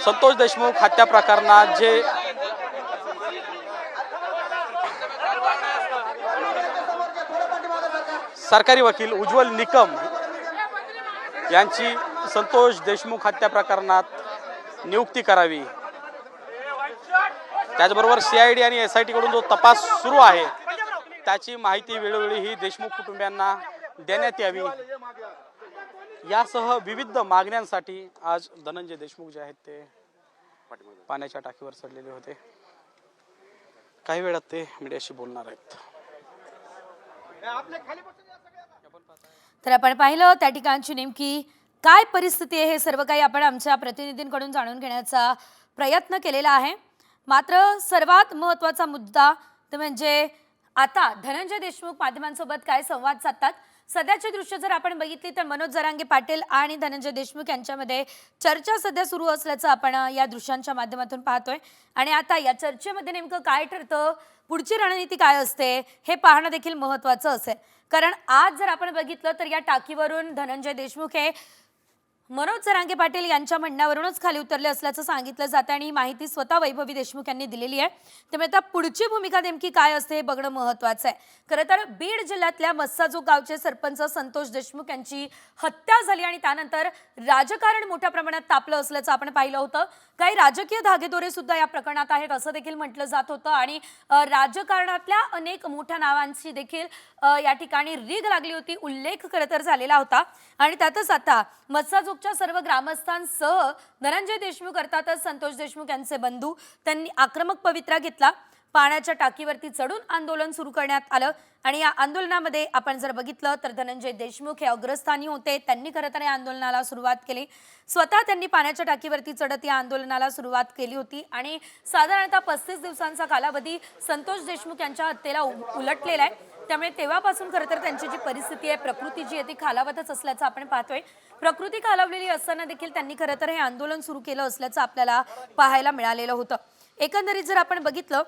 संतोष देशमुख हत्या प्रकरणात जे सरकारी वकील उज्ज्वल निकम यांची संतोष देशमुख हत्या प्रकरणात नियुक्ती करावी, त्याचबरोबर CID आणि SIT कडून जो तपास सुरू आहे त्याची माहिती वेळोवेळी ही देशमुख कुटुंबियांना देण्यात यावी, यासह विविध मागण्यांसाठी आज धनंजय देशमुख जे आहेत ते पाण्याच्या टाकीवर चढलेले होते। काही वेळात ते मीडियाशी बोलणार आहेत। तर आपण पाहिलं त्या ठिकाणची नेमकी काय परिस्थिती आहे हे सर्व काही आपण आमच्या प्रतिनिधींकडून जाणून घेण्याचा प्रयत्न केलेला आहे। मात्र सर्वात महत्त्वाचा मुद्दा ते म्हणजे आता धनंजय देशमुख माध्यमांसोबत काय संवाद साधतात। सध्याची दृश्य जर आपण बघितली तर मनोज जरांगे पाटील आणि धनंजय देशमुख यांच्यामध्ये चर्चा सध्या सुरू असल्याचं आपण या दृश्यांच्या माध्यमातून पाहतोय। आणि आता या चर्चेमध्ये नेमकं काय ठरतं, पुढची रणनीती काय असते हे पाहणं देखील महत्त्वाचं असेल। कारण आज जर आपण बघितलं तर या टाकीवरून धनंजय देशमुख हे मनोज जरांगे पाटील यांच्या म्हणण्यावरूनच खाली उतरले असल्याचं सांगितलं जातं आणि ही माहिती स्वतः वैभवी देशमुख यांनी दिलेली आहे। त्यामुळे आता पुढची भूमिका नेमकी काय असते हे बघणं महत्त्वाचं आहे। खरं तर बीड जिल्ह्यातल्या मस्साजोग गावचे सरपंच संतोष देशमुख यांची हत्या झाली आणि त्यानंतर राजकारण मोठ्या प्रमाणात तापलं असल्याचं आपण पाहिलं होतं। काही राजकीय धागेदोरे सुद्धा या प्रकरणात आहेत असं देखील म्हटलं जात होतं आणि राजकारणातल्या अनेक मोठ्या नावांची देखील या ठिकाणी रीग लागली होती, उल्लेख खरं तर झालेला होता। आणि त्यातच आता मस्साजोगच्या सर्व ग्रामस्थांसह धनंजय देशमुख अर्थातच संतोष देशमुख यांचे बंधू त्यांनी आक्रमक पवित्रा घेतला, पाण्याच्या टाकीवरती चढून आंदोलन सुरू करण्यात आलं। आणि या आंदोलनामध्ये आपण जर बघितलं तर धनंजय देशमुख हे अग्रस्थानी होते, त्यांनी खरं तर या आंदोलनाला सुरुवात केली, स्वतः त्यांनी पाण्याच्या टाकीवरती चढत या आंदोलनाला सुरुवात केली होती। आणि साधारणतः 35 दिवसांचा कालावधी संतोष देशमुख यांच्या हत्येला उलटलेला आहे। त्यामुळे तेव्हापासून खरं तर त्यांची जी परिस्थिती आहे, प्रकृती जी आहे ती खालावतच असल्याचं आपण पाहतोय। प्रकृती खालावलेली असताना देखील त्यांनी खरं तर हे आंदोलन सुरू केलं असल्याचं आपल्याला पाहायला मिळालेलं होतं। एकंदरीत जर आपण बघितलं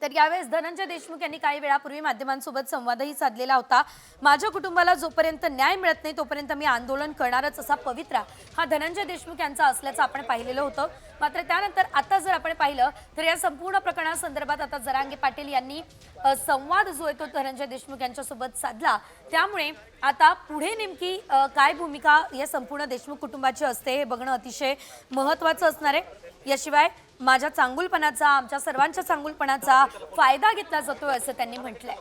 तर यावेळेस धनंजय देशमुख यांनी काही वेळापूर्वी माध्यमांसोबत संवादही साधलेला होता। माझ्या कुटुंबाला जोपर्यंत न्याय मिळत नाही तोपर्यंत मी आंदोलन करणारच असा पवित्रा हा धनंजय देशमुख यांचा असल्याचं आपण पाहिलेलं होतं। मात्र त्यानंतर आता जर आपण पाहिलं तर या संपूर्ण प्रकरणासंदर्भात आता जरांगे पाटील यांनी संवाद जो आहे तो धनंजय देशमुख यांच्यासोबत साधला। त्यामुळे आता पुढे नेमकी काय भूमिका या संपूर्ण देशमुख कुटुंबाची असते हे बघणं अतिशय महत्त्वाचं असणार आहे। याशिवाय माझ्या चांगुलपणाचा, आमच्या सर्वांच्या चांगुलपणाचा फायदा घेतला जातोय असं त्यांनी म्हटलंय।